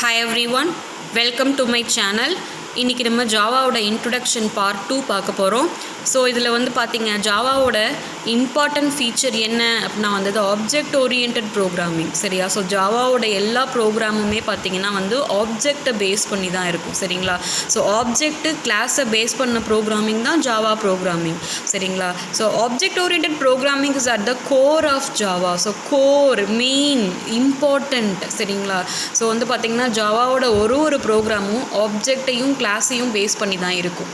Hi everyone, welcome to my channel. இன்றைக்கி நம்ம ஜாவாவோட introduction part 2 பார்க்க போகிறோம். ஸோ இதில் வந்து பார்த்திங்க ஜாவாவோட இம்பார்ட்டன்ட் ஃபீச்சர் என்ன அப்படின்னா வந்து ஆப்ஜெக்ட் ஓரியன்ட் ப்ரோக்ராமிங். சரியா? ஸோ ஜாவாவோட எல்லா ப்ரோக்ராமுமே பார்த்திங்கன்னா வந்து ஆப்ஜெக்டை பேஸ் பண்ணி தான் இருக்கும். சரிங்களா? ஸோ ஆப்ஜெக்ட்டு கிளாஸை பேஸ் பண்ண ப்ரோக்ராமிங் தான் ஜாவா ப்ரோக்ராமிங். சரிங்களா? So object oriented programming is at the core of Java. So core main important. சரிங்களா? ஸோ வந்து பார்த்திங்கன்னா ஜாவாவோட ஒரு ப்ரோக்ராமும் ஆப்ஜெக்டையும் கிளாஸையும் பேஸ் பண்ணி தான் இருக்கும்.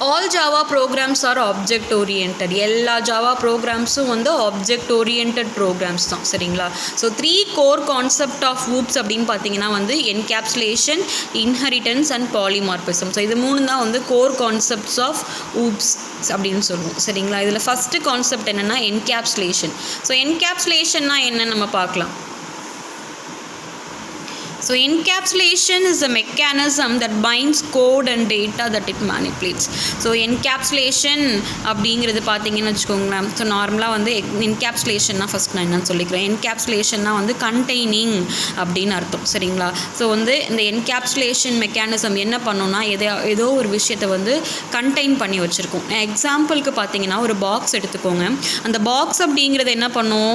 All Java programs are object oriented. எல்லா ஜாவா ப்ரோக்ராம்ஸும் வந்து ஆப்ஜெக்ட் ஓரியன்ட் ப்ரோக்ராம்ஸ் தான். சரிங்களா? So 3 core concept of OOPs அப்படின்னு பார்த்தீங்கன்னா வந்து encapsulation, inheritance and polymorphism. So இது 3 தான் வந்து கோர் கான்செப்ட்ஸ் ஆஃப் ஊப்ஸ் அப்படின்னு சொல்லுவோம். சரிங்களா? இதில் ஃபஸ்ட்டு கான்செப்ட் என்னென்னா என்கேப்சுலேஷன். ஸோ என்கேப்சுலேஷன்னா என்ன நம்ம பார்க்கலாம். So encapsulation is a mechanism that binds code and data that it manipulates. So encapsulation அப்படிங்கிறது பார்த்தீங்கன்னு வச்சுக்கோங்களேன். ஸோ நார்மலாக வந்து என்கேப்சுலேஷன்னா ஃபஸ்ட் நான் என்னன்னு சொல்லிக்கிறேன். என்கேப்சுலேஷன்னா வந்து கண்டெய்னிங் அப்படின்னு அர்த்தம். சரிங்களா? ஸோ வந்து இந்த என்கேப்சுலேஷன் மெக்கானிசம் என்ன பண்ணோன்னா ஏதோ ஒரு விஷயத்தை வந்து கண்டெயின் பண்ணி வச்சுருக்கோம். எக்ஸாம்பிளுக்கு பார்த்தீங்கன்னா ஒரு பாக்ஸ் எடுத்துக்கோங்க. அந்த பாக்ஸ் அப்படிங்கிறது என்ன பண்ணும்,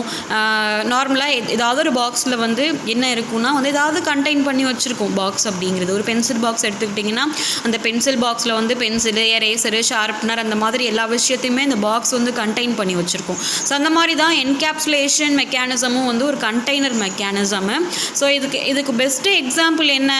நார்மலாக ஏதாவது ஒரு பாக்ஸில் வந்து என்ன இருக்குன்னா வந்து ஏதாவது கண்டெயின் பண்ணி வச்சுருக்கோம். பாக்ஸ் அப்படிங்கிறது ஒரு பென்சில் பாக்ஸ் எடுத்துக்கிட்டிங்கன்னா அந்த பென்சில் பாக்ஸில் வந்து பென்சிலு, எரேசரு, ஷார்ப்னர் அந்த மாதிரி எல்லா விஷயத்தையுமே இந்த பாக்ஸ் வந்து கண்டெயின் பண்ணி வச்சுருக்கோம். ஸோ அந்த மாதிரி தான் என்கேப்சுலேஷன் மெக்கானிசமும் வந்து ஒரு கண்டெய்னர் மெக்கானிசமு. ஸோ இதுக்கு பெஸ்ட்டு எக்ஸாம்பிள் என்ன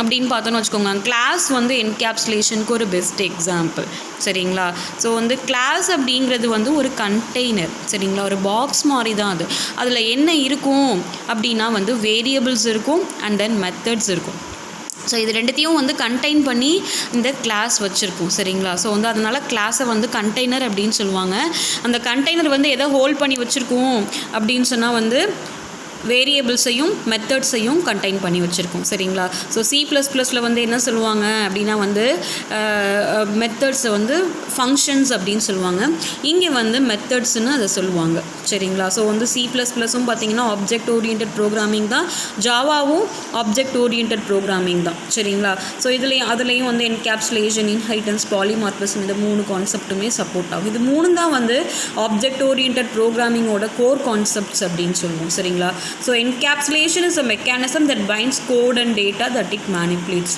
அப்படின்னு பார்த்தோன்னு வச்சுக்கோங்க. கிளாஸ் வந்து என்கேப்சுலேஷனுக்கு ஒரு பெஸ்ட் எக்ஸாம்பிள். சரிங்களா? ஸோ வந்து கிளாஸ் அப்படிங்கிறது வந்து ஒரு கண்டெய்னர். சரிங்களா? ஒரு பாக்ஸ் மாதிரி தான் அது. அதில் என்ன இருக்கும் அப்படின்னா வந்து வேரியபிள்ஸ் இருக்கும் அண்ட் தென் மெத்தட்ஸ் இருக்கும். ஸோ இது ரெண்டுத்தையும் வந்து கண்டெயின் பண்ணி இந்த கிளாஸ் வச்சுருக்கோம். சரிங்களா? ஸோ வந்து அதனால் கிளாஸை வந்து கண்டெய்னர் அப்படின்னு சொல்லுவாங்க. அந்த கண்டெய்னர் வந்து எதை ஹோல்ட் பண்ணி வச்சுருக்கோம் அப்படின்னு சொன்னால் வந்து வேரியபிள்ஸையும் மெத்தட்ஸையும் கண்டெயின் பண்ணி வச்சுருக்கோம். சரிங்களா? ஸோ C++ல் வந்து என்ன சொல்லுவாங்க அப்படின்னா வந்து மெத்தட்ஸை வந்து ஃபங்க்ஷன்ஸ் அப்படின்னு சொல்லுவாங்க. இங்கே வந்து மெத்தட்ஸ்ன்னு அதை சொல்லுவாங்க. சரிங்களா? ஸோ வந்து C++ம் பார்த்திங்கன்னா ஆப்ஜெக்ட் ஓரியன்ட் ப்ரோக்ராமிங் தான். ஜாவாவும் ஆப்ஜெக்ட் ஓரியன்ட் ப்ரோக்ராமிங் தான். சரிங்களா? ஸோ அதுலேயும் வந்து என்கேப்சுலேஷன், இன்ஹெரிட்டன்ஸ், பாலிமார்பிசம் இந்த 3 கான்செப்ட்டுமே சப்போர்ட் ஆகும். இது 3 தான் வந்து ஆப்ஜெக்ட் ஓரியன்ட் ப்ரோக்ராமிங்கோட கோர் கான்செப்ட்ஸ் அப்படின்னு சொல்லுவோம். சரிங்களா? So encapsulation is a mechanism that binds code and data that it manipulates.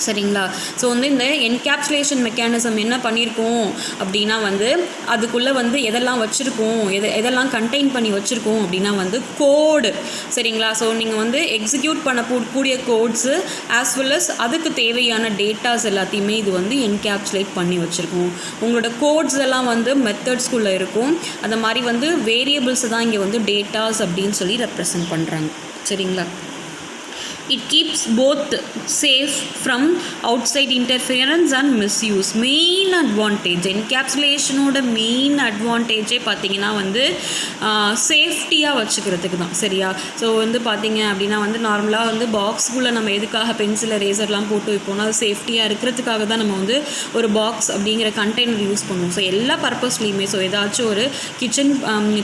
சரிங்களா? ஸோ வந்து இந்த என்கேப்சுலேஷன் மெக்கானிசம் என்ன பண்ணியிருக்கோம் அப்படின்னா வந்து அதுக்குள்ளே வந்து எதெல்லாம் வச்சுருக்கோம், எதெல்லாம் கண்டெயின் பண்ணி வச்சுருக்கோம் அப்படின்னா வந்து கோடு. சரிங்களா? ஸோ நீங்கள் வந்து எக்ஸிக்யூட் பண்ணக்கூடிய கோட்ஸு ஆஸ் வெல் அஸ் அதுக்கு தேவையான டேட்டாஸ் எல்லாத்தையுமே இது வந்து என்கேப்சுலேட் பண்ணி வச்சுருக்கோம். உங்களோட கோட்ஸ் எல்லாம் வந்து மெத்தட்ஸ்குள்ளே இருக்கும். அந்த மாதிரி வந்து வேரியபிள்ஸ் தான் இங்கே வந்து டேட்டாஸ் அப்படின்னு சொல்லி ரெப்ரசன்ட் பண்ணுறாங்க. சரிங்களா? It keeps both safe from outside interference and misuse. Main advantage என்கேப்சுலேஷனோட மெயின் அட்வான்டேஜே பார்த்திங்கன்னா வந்து சேஃப்டியாக வச்சுக்கிறதுக்கு தான். சரியா? ஸோ வந்து பார்த்திங்க அப்படின்னா வந்து நார்மலாக வந்து பாக்ஸுக்குள்ளே நம்ம எதுக்காக பென்சில், ரேசர்லாம் போட்டு வைப்போம்னா அது சேஃப்டியாக இருக்கிறதுக்காக தான் நம்ம வந்து ஒரு பாக்ஸ் அப்படிங்கிற கண்டெய்னர் யூஸ் பண்ணுவோம். ஸோ எல்லா பர்பஸ்லேயுமே ஸோ ஏதாச்சும் ஒரு கிச்சன்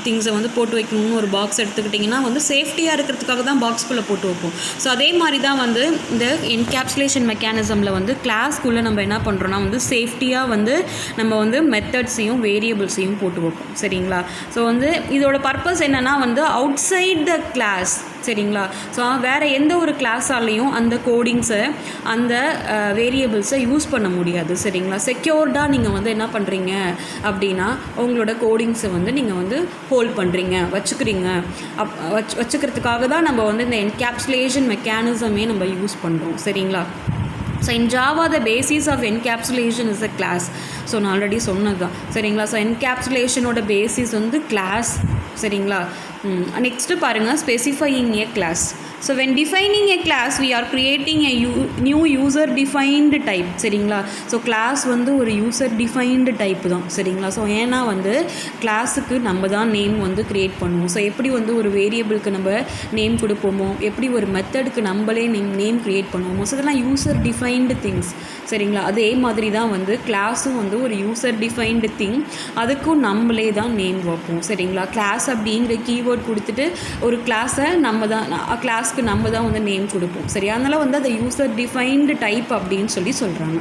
திங்ஸை வந்து போட்டு வைக்கணும்னு ஒரு பாக்ஸ் எடுத்துக்கிட்டிங்கன்னா வந்து சேஃப்டியாக இருக்கிறதுக்காக தான் பாக்ஸ்குள்ளே போட்டு வைப்போம். ஸோ அதே மாதிரி தான் வந்து இந்த என்கேப்சுலேஷன் மெக்கானிசமில் வந்து கிளாஸ்க்குள்ளே நம்ம என்ன பண்ணுறோன்னா வந்து சேஃப்டியாக வந்து நம்ம வந்து மெத்தட்ஸையும் வேரியபிள்ஸையும் போட்டு வைப்போம். சரிங்களா? ஸோ வந்து இதோட பர்பஸ் என்னென்னா வந்து அவுட் சைட் த கிளாஸ். சரிங்களா? ஸோ வேறு எந்த ஒரு கிளாஸாலையும் அந்த கோடிங்ஸை அந்த வேரியபிள்ஸை யூஸ் பண்ண முடியாது. சரிங்களா? செக்யூர்டாக நீங்கள் வந்து என்ன பண்ணுறீங்க அப்படின்னா உங்களோட கோடிங்ஸை வந்து நீங்கள் வந்து ஹோல்ட் பண்ணுறீங்க, வச்சுக்கிறதுக்காக தான் நம்ம வந்து இந்த என்கேப்சுலேஷன் மெக்கானிசமே நம்ம யூஸ் பண்ணுறோம். சரிங்களா? So in Java the basis of encapsulation is a class. So நான் ஆல்ரெடி சொன்னது தான். சரிங்களா? ஸோ என்கேப்சுலேஷனோட பேசிஸ் வந்து கிளாஸ். சரிங்களா? நெக்ஸ்ட்டு பாருங்கள், specifying a class. So when defining a class we are creating a new user defined type. சரிங்களா? So class வந்து ஒரு யூசர் டிஃபைன்டு டைப்பு தான். சரிங்களா? ஸோ ஏன்னா வந்து கிளாஸுக்கு நம்ம தான் நேம் வந்து க்ரியேட் பண்ணுவோம். ஸோ எப்படி வந்து ஒரு வேரியபிளுக்கு நம்ம நேம் கொடுப்போமோ, எப்படி ஒரு மெத்தடுக்கு நம்மளே நேம் க்ரியேட் பண்ணுவோமோ, ஸோ இதெல்லாம் யூசர் டிஃபைன்டு திங்ஸ். சரிங்களா? அதே மாதிரி தான் வந்து கிளாஸும் வந்து ஒரு யூசர் டிஃபைன்டு திங். அதுக்கும் நம்மளே தான் நேம் வைப்போம். சரிங்களா? கிளாஸ் அப்படிங்கிற கீவேர்ட் கீவேர்ட் கொடுத்துட்டு ஒரு கிளாஸை கிளாஸ்க்கு நம்ம தான் வந்து நேம் கொடுப்போம். சரியா? அதனால் வந்து அதை யூசர் டிஃபைன்டு டைப் அப்படின்னு சொல்லி சொல்கிறாங்க.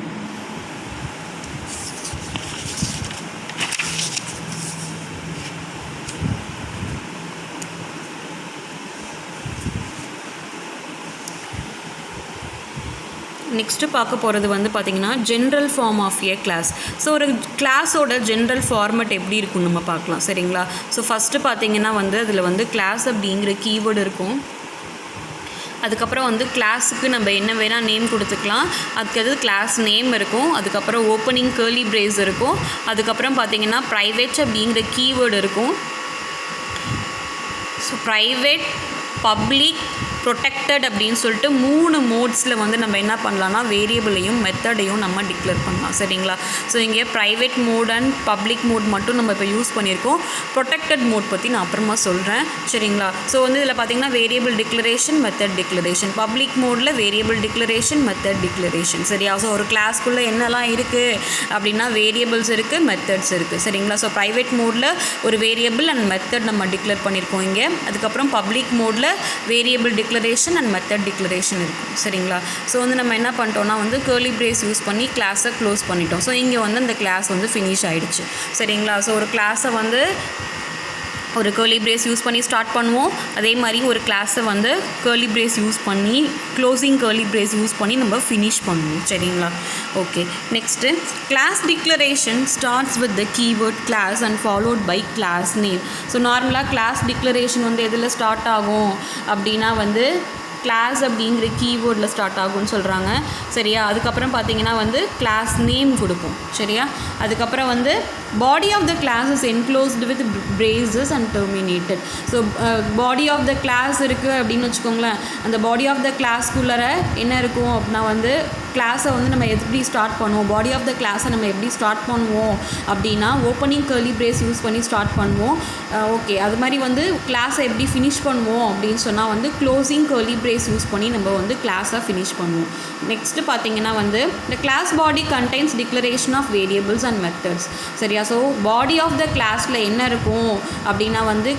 நெக்ஸ்ட்டு பார்க்க போகிறது வந்து பார்த்திங்கன்னா general form of a class. So ஒரு கிளாஸோட ஜென்ரல் ஃபார்மேட் எப்படி இருக்குன்னு நம்ம பார்க்கலாம். சரிங்களா? ஸோ ஃபஸ்ட்டு பார்த்திங்கன்னா வந்து அதில் வந்து கிளாஸ் அப்படிங்கிற கீவேர்டு இருக்கும். அதுக்கப்புறம் வந்து கிளாஸுக்கு நம்ம என்ன வேணால் நேம் கொடுத்துக்கலாம். அதுக்கு கிளாஸ் நேம் இருக்கும். அதுக்கப்புறம் ஓப்பனிங் கர்லி பிரேஸ் இருக்கும். அதுக்கப்புறம் பார்த்திங்கன்னா ப்ரைவேட் அப்படிங்கிற கீவேர்டு இருக்கும். ஸோ ப்ரைவேட், பப்ளிக், ப்ரொடெக்டட் அப்படின்னு சொல்லிட்டு 3 மோட்ஸில் வந்து நம்ம என்ன பண்ணலாம்னா வேரியபிளையும் மெத்தடையும் நம்ம டிக்ளேர் பண்ணலாம். சரிங்களா? ஸோ இங்கே private mode and public mode மட்டும் நம்ம இப்போ யூஸ் பண்ணியிருக்கோம். ப்ரொடெக்டட் மோட் பற்றி நான் அப்புறமா சொல்கிறேன். சரிங்களா? ஸோ வந்து இதில் பார்த்திங்கன்னா variable declaration, method declaration. Public மோடில் வேரியபிள் டிக்ளரேஷன், மெத்தட் டிக்ளரேஷன். சரியா? ஸோ ஒரு கிளாஸ்க்குள்ளே என்னெல்லாம் இருக்குது அப்படின்னா வேரியபிள்ஸ் இருக்குது, மெத்தட்ஸ் இருக்குது. சரிங்களா? ஸோ ப்ரைவேட் மோடில் ஒரு வேரியபிள் அண்ட் மெத்தட் நம்ம டிக்ளேர் பண்ணியிருக்கோம் இங்கே. அதுக்கப்புறம் பப்ளிக் மோடில் variable declaration and method declaration இருக்கும். சரிங்களா? ஸோ வந்து நம்ம என்ன பண்ணிட்டோம்னா வந்து கர்லி பிரேஸ் யூஸ் பண்ணி கிளாஸை க்ளோஸ் பண்ணிட்டோம். ஸோ இங்கே வந்து அந்த கிளாஸ் வந்து ஃபினிஷ் ஆகிடுச்சு. சரிங்களா? ஸோ ஒரு கிளாஸை வந்து ஒரு கர்லி பிரேஸ் யூஸ் பண்ணி ஸ்டார்ட் பண்ணுவோம். அதே மாதிரி ஒரு கிளாஸை வந்து கர்லி பிரேஸ் யூஸ் பண்ணி க்ளோசிங் கர்லி பிரேஸ் யூஸ் பண்ணி நம்ம ஃபினிஷ் பண்ணுவோம். சரிங்களா? Okay. Next class declaration starts with the keyword class and followed by class name. So நார்மலாக கிளாஸ் டிக்ளரேஷன் வந்து எதில் ஸ்டார்ட் ஆகும் அப்படின்னா வந்து கிளாஸ் அப்படிங்கிற கீவேர்டில் ஸ்டார்ட் ஆகும்னு சொல்கிறாங்க. சரியா? அதுக்கப்புறம் பார்த்திங்கன்னா வந்து கிளாஸ் நேம் கொடுப்போம். சரியா? அதுக்கப்புறம் வந்து body of the class is enclosed with braces and terminated. So body of the class இருக்குது அப்படின்னு வச்சுக்கோங்களேன். அந்த பாடி ஆஃப் த கிளாஸ்க்குள்ளே என்ன இருக்கும் அப்படின்னா வந்து கிளாஸை வந்து நம்ம எப்படி ஸ்டார்ட் பண்ணுவோம், பாடி ஆஃப் த கிளாஸை நம்ம எப்படி ஸ்டார்ட் பண்ணுவோம் அப்படின்னா ஓப்பனிங் கர்லி பிரேஸ் யூஸ் பண்ணி ஸ்டார்ட் பண்ணுவோம். ஓகே. அது மாதிரி வந்து கிளாஸை எப்படி ஃபினிஷ் பண்ணுவோம் அப்படின்னு சொன்னால் வந்து க்ளோசிங் கர்லி பிரேஸ் யூஸ் பண்ணி நம்ம வந்து கிளாஸை ஃபினிஷ் பண்ணுவோம். நெக்ஸ்ட்டு பார்த்திங்கன்னா வந்து இந்த class body contains declaration of variables and methods. சரியா? ஸோ பாடி ஆஃப் த கிளாஸில் என்ன இருக்கும் அப்படின்னா வந்து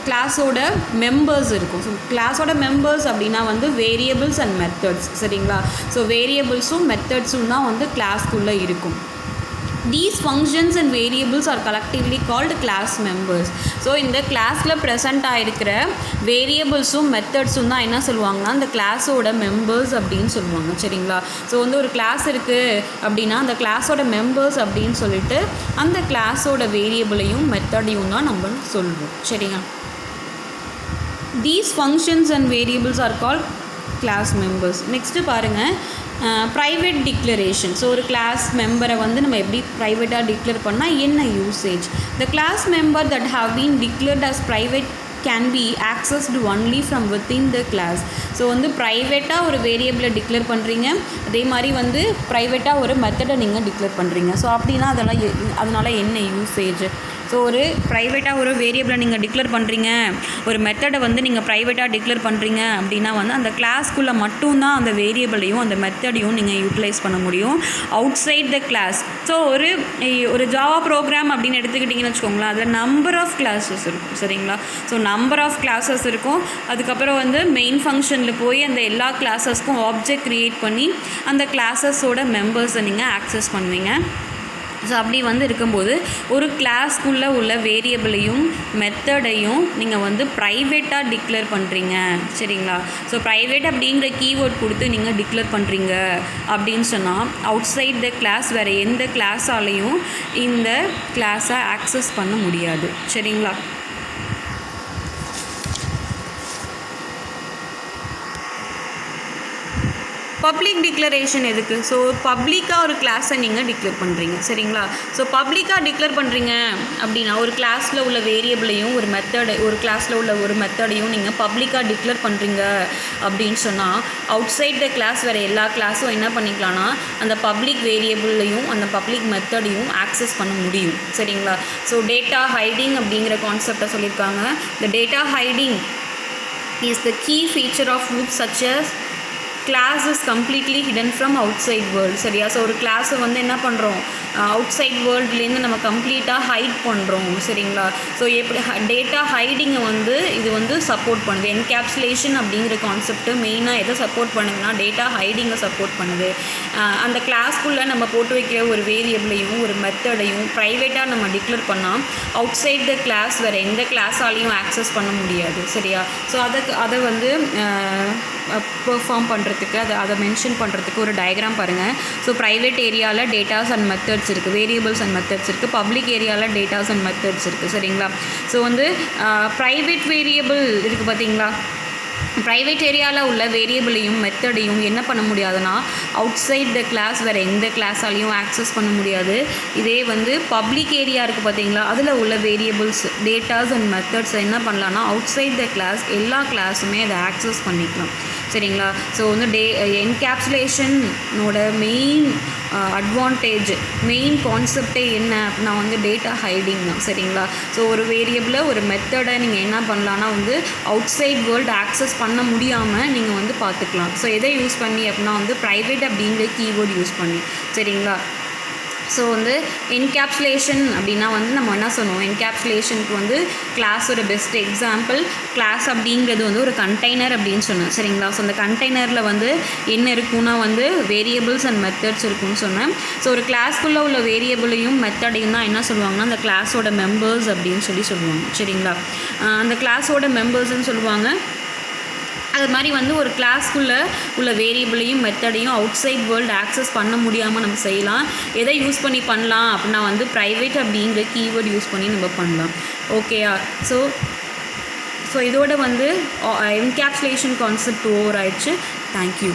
கிளாஸோட மெம்பர்ஸ் இருக்கும். ஸோ கிளாஸோட மெம்பர்ஸ் அப்படின்னா வந்து வேரியபிள்ஸ் அண்ட் மெத்தட்ஸ். சரிங்களா? ஸோ வேரியபிள்ஸும் மெத்தட்ஸும் தான் வந்து கிளாஸ்க்குள்ளே இருக்கும். These functions and variables are collectively called class members. So இந்த கிளாஸில் ப்ரெசென்ட் ஆகிருக்கிற வேரியபிள்ஸும் மெத்தட்ஸும் தான் என்ன சொல்லுவாங்கன்னா அந்த கிளாஸோட மெம்பர்ஸ் அப்படின்னு சொல்லுவாங்க. சரிங்களா? ஸோ வந்து ஒரு கிளாஸ் இருக்குது அப்படின்னா அந்த கிளாஸோட மெம்பர்ஸ் அப்படின்னு சொல்லிட்டு அந்த கிளாஸோட வேரியபிளையும் மெத்தடையும் தான் நம்ம சொல்லுவோம். சரிங்களா? These functions and variables are called class members. Next பாருங்கள் ப்ரைவேட் டிக்ளரேஷன். ஸோ ஒரு கிளாஸ் மெம்பரை வந்து நம்ம எப்படி ப்ரைவேட்டாக டிக்ளேர் பண்ணால் என்ன usage? The class member that have been declared as private can be accessed only from within the class. So வந்து ப்ரைவேட்டாக ஒரு வேரியபிளை டிக்ளேர் பண்ணுறீங்க, அதே மாதிரி வந்து ப்ரைவேட்டாக ஒரு மெத்தடை நீங்கள் டிக்ளேர் பண்ணுறீங்க. ஸோ அப்படின்னா அதனால் என்ன யூசேஜ்? ஸோ ஒரு ப்ரைவேட்டாக ஒரு வேரியபிளை நீங்கள் டிக்ளேர் பண்ணுறீங்க, ஒரு மெத்தடை வந்து நீங்கள் ப்ரைவேட்டாக டிக்ளேர் பண்ணுறீங்க அப்படின்னா வந்து அந்த கிளாஸ்க்குள்ளே மட்டும்தான் அந்த வேரியபிளையும் அந்த மெத்தடையும் நீங்கள் யூட்டிலைஸ் பண்ண முடியும். Outside the class. So ஒரு ஜாவா ப்ரோக்ராம் அப்படின்னு எடுத்துக்கிட்டிங்கன்னு வச்சுக்கோங்களேன், அதில் நம்பர் ஆஃப் கிளாஸஸ் இருக்கும். சரிங்களா? ஸோ நம்பர் ஆஃப் கிளாஸஸ் இருக்கும். அதுக்கப்புறம் வந்து மெயின் ஃபங்க்ஷனில் போய் அந்த எல்லா கிளாஸஸ்க்கும் ஆப்ஜெக்ட் க்ரியேட் பண்ணி அந்த கிளாஸஸோட மெம்பர்ஸை நீங்கள் ஆக்சஸ் பண்ணுவீங்க. ஸோ அப்படி வந்து இருக்கும்போது ஒரு கிளாஸ்க்குள்ளே உள்ள வேரியபிளையும் மெத்தடையும் நீங்கள் வந்து ப்ரைவேட்டாக டிக்ளேர் பண்ணுறீங்க. சரிங்களா? ஸோ ப்ரைவேட் அப்படிங்கிற கீவேர்ட் கொடுத்து நீங்கள் டிக்ளேர் பண்ணுறீங்க அப்படின்னு சொன்னால் அவுட் சைட் த கிளாஸ் வேறு எந்த கிளாஸாலையும் இந்த கிளாஸை ஆக்சஸ் பண்ண முடியாது. சரிங்களா? பப்ளிக் டிக்ளரேஷன் எதுக்கு? ஸோ பப்ளிக்காக ஒரு கிளாஸை நீங்கள் டிக்ளேர் பண்ணுறீங்க. சரிங்களா? ஸோ பப்ளிக்காக டிக்ளேர் பண்ணுறீங்க அப்படின்னா ஒரு கிளாஸில் உள்ள வேரியபிளையும் ஒரு கிளாஸில் உள்ள ஒரு மெத்தடையும் நீங்கள் பப்ளிக்காக டிக்ளேர் பண்ணுறீங்க அப்படின்னு சொன்னால் அவுட் சைட் த கிளாஸ் வேறு எல்லா கிளாஸும் என்ன பண்ணிக்கலாம்னா அந்த பப்ளிக் வேரியபிளையும் அந்த பப்ளிக் மெத்தடையும் ஆக்சஸ் பண்ண முடியும். சரிங்களா? ஸோ டேட்டா ஹைடிங் அப்படிங்கிற கான்செப்டை சொல்லியிருக்காங்க. இந்த data hiding is the key feature of loops such as class is completely hidden from outside world. சரியா? ஸோ ஒரு கிளாஸை வந்து என்ன பண்ணுறோம், அவுட் சைட் வேர்ல்ட்லேருந்து நம்ம கம்ப்ளீட்டாக ஹைட் பண்ணுறோம் சரிங்களா. ஸோ எப்படி டேட்டா ஹைடிங்கை வந்து இது வந்து சப்போர்ட் பண்ணுது. என்கேப்சுலேஷன் அப்படிங்கிற கான்செப்ட் மெயினாக எதை சப்போர்ட் பண்ணுதுன்னா டேட்டா ஹைடிங்கை சப்போர்ட் பண்ணுது. அந்த கிளாஸ்க்குள்ளே நம்ம போட்டு வைக்கிற ஒரு வேரியபிளையும் ஒரு மெத்தடையும் ப்ரைவேட்டாக நம்ம டிக்ளேர் பண்ணால் அவுட் சைட் த கிளாஸ் வேறு எந்த கிளாஸாலையும் ஆக்சஸ் பண்ண முடியாது சரியா. ஸோ அதை வந்து பெர்ஃபார்ம் பண்ணுறதுக்கு அதை மென்ஷன் பண்ணுறதுக்கு ஒரு டயக்ராம் பாருங்கள். ஸோ ப்ரைவேட் ஏரியாவில் டேட்டாஸ் அண்ட் மெத்தட்ஸ் இருக்குது, வேரியபிள்ஸ் அண்ட் மெத்தட்ஸ் இருக்குது. பப்ளிக் ஏரியாவில் டேட்டாஸ் அண்ட் மெத்தட்ஸ் இருக்குது சரிங்களா. ஸோ வந்து ப்ரைவேட் வேரியபிள் இருக்குது பார்த்தீங்களா. ப்ரைவேட் ஏரியாவில் உள்ள வேரியபிளையும் மெத்தடையும் என்ன பண்ண முடியாதுன்னா அவுட் சைட் த கிளாஸ் வேறு எந்த கிளாஸாலையும் ஆக்சஸ் பண்ண முடியாது. இதே வந்து பப்ளிக் ஏரியா இருக்குது பார்த்தீங்களா, அதில் உள்ள வேரியபிள்ஸ் டேட்டாஸ் அண்ட் மெத்தட்ஸ் என்ன பண்ணலான்னா அவுட் சைட் த கிளாஸ் எல்லா கிளாஸுமே அதை ஆக்சஸ் பண்ணிக்கலாம் சரிங்களா. ஸோ வந்து என்கேப்சுலேஷனோட மெயின் அட்வான்டேஜ் மெயின் கான்செப்டே என்ன அப்படின்னா வந்து டேட்டா ஹைடிங் தான் சரிங்களா. ஸோ ஒரு வேரியபிளை ஒரு மெத்தடை நீங்கள் என்ன பண்ணலான்னா வந்து அவுட் சைட் வேர்ல்டு ஆக்சஸ் பண்ண முடியாமல் நீங்கள் வந்து பார்த்துக்கலாம். ஸோ எதை யூஸ் பண்ணி அப்படின்னா வந்து ப்ரைவேட் அப்படிங்கிற கீவேர்டு யூஸ் பண்ணி சரிங்களா. ஸோ வந்து என்கேப்சுலேஷன் அப்படின்னா வந்து நம்ம என்ன சொன்னோம், என்கேப்சுலேஷனுக்கு வந்து கிளாஸோட பெஸ்ட் எக்ஸாம்பிள் கிளாஸ் அப்படிங்கிறது வந்து ஒரு கண்டெய்னர் அப்படின்னு சொன்னேன் சரிங்களா. ஸோ அந்த கண்டெய்னரில் வந்து என்ன இருக்குன்னா வந்து வேரியபிள்ஸ் அண்ட் மெத்தட்ஸ் இருக்குன்னு சொன்னேன். ஸோ ஒரு கிளாஸ்க்குள்ளே உள்ள வேரியபிளையும் மெத்தடையும் தான் என்ன சொல்லுவாங்கன்னா அந்த கிளாஸோட மெம்பர்ஸ் அப்படின்னு சொல்லுவாங்க சரிங்களா. அந்த கிளாஸோட மெம்பர்ஸ்ன்னு சொல்லுவாங்க. அது மாதிரி வந்து ஒரு கிளாஸ்க்குள்ளே உள்ள வேரியபிளையும் மெத்தடையும் அவுட் சைட் வேர்ல்டு ஆக்சஸ் பண்ண முடியாமல் நம்ம செய்யலாம். எதை யூஸ் பண்ணி பண்ணலாம் அப்படின்னா வந்து ப்ரைவேட் அப்படிங்கிற கீவேர்டு யூஸ் பண்ணி நம்ம பண்ணலாம் ஓகேயா. ஸோ இதோட வந்து என்கேப்சுலேஷன் கான்செப்ட் ஓவர் ஆயிடுச்சு. தேங்க்யூ.